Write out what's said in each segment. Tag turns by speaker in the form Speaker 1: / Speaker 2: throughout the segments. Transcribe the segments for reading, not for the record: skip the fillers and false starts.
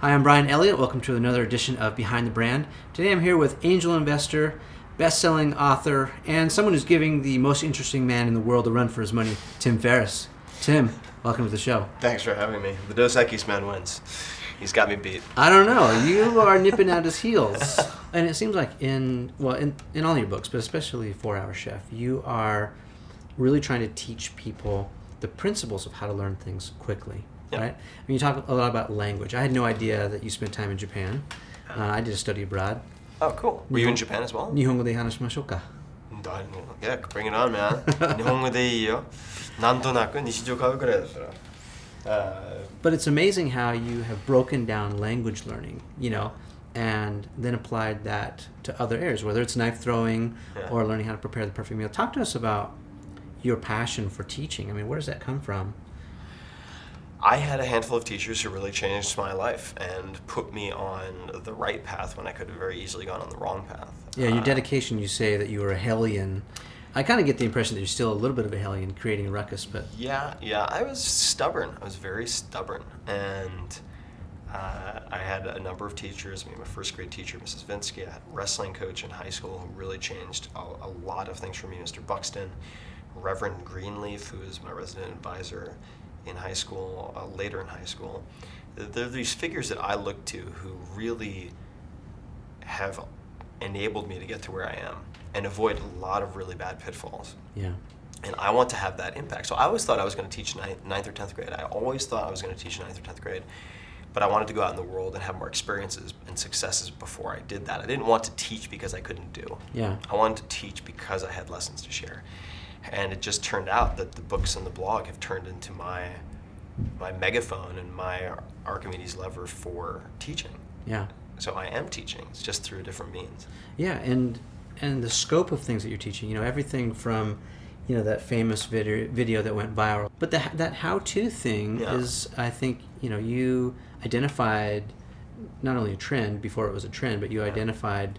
Speaker 1: Hi, I'm Brian Elliott. Welcome to another edition of Behind the Brand. Today I'm here with angel investor, best-selling author, and someone who's giving the most interesting man in the world a run for his money, Tim Ferriss. Tim, welcome to the show.
Speaker 2: Thanks for having me. The Dos Equis man wins. He's got me beat.
Speaker 1: I don't know. You are nipping at his heels. And it seems like in all your books, but especially 4 Hour Chef, you are really trying to teach people the principles of how to learn things quickly.
Speaker 2: Yep.
Speaker 1: Right? I mean, you talk a lot about language. I had no idea that you spent time in Japan. I did a study abroad.
Speaker 2: Oh, cool. Were you in Japan as well?
Speaker 1: 日本語で話しましょうか。
Speaker 2: Yeah, bring it on, man. 日本語でいいよ。なんとなく日常会話くらいだったら。
Speaker 1: But it's amazing how you have broken down language learning, and then applied that to other areas, whether it's knife throwing or learning how to prepare the perfect meal. Talk to us about your passion for teaching. I mean, where does that come from?
Speaker 2: I had a handful of teachers who really changed my life and put me on the right path when I could have very easily gone on the wrong path.
Speaker 1: Yeah, your dedication, you say that you were a hellion. I kind of get the impression that you're still a little bit of a hellion, creating a ruckus, but...
Speaker 2: Yeah, I was stubborn. I was very stubborn. And I had a number of teachers. I mean, my first grade teacher, Mrs. Vinsky, I had a wrestling coach in high school who really changed a lot of things for me, Mr. Buxton, Reverend Greenleaf, who is my resident advisor in high school, later in high school. There are these figures that I look to who really have enabled me to get to where I am and avoid a lot of really bad pitfalls.
Speaker 1: Yeah.
Speaker 2: And I want to have that impact. So I always thought I was going to teach ninth or 10th grade. I always thought I was going to teach 9th or 10th grade. But I wanted to go out in the world and have more experiences and successes before I did that. I didn't want to teach because I couldn't do.
Speaker 1: Yeah.
Speaker 2: I wanted to teach because I had lessons to share. And it just turned out that the books and the blog have turned into my megaphone and my Archimedes lever for teaching.
Speaker 1: Yeah.
Speaker 2: So I am teaching. It's just through different means.
Speaker 1: Yeah, and the scope of things that you're teaching, everything from, that famous video that went viral. But that how-to thing is, I think, you identified not only a trend before it was a trend, but you identified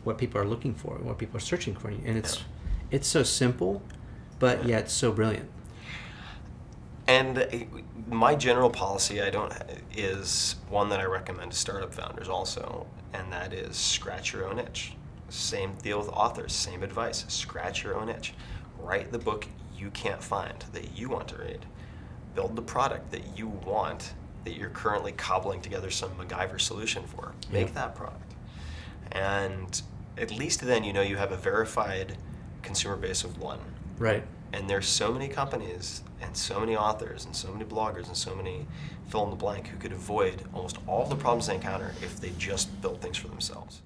Speaker 1: what people are looking for, what people are searching for. And it's so simple, but yet so brilliant.
Speaker 2: And my general policy is one that I recommend to startup founders also, and that is scratch your own itch. Same deal with authors, same advice. Scratch your own itch. Write the book you can't find that you want to read. Build the product that you want, that you're currently cobbling together some MacGyver solution for. Make that product. And at least then you have a verified consumer base of one.
Speaker 1: Right.
Speaker 2: And there's so many companies and so many authors and so many bloggers and so many fill in the blank who could avoid almost all the problems they encounter if they just built things for themselves.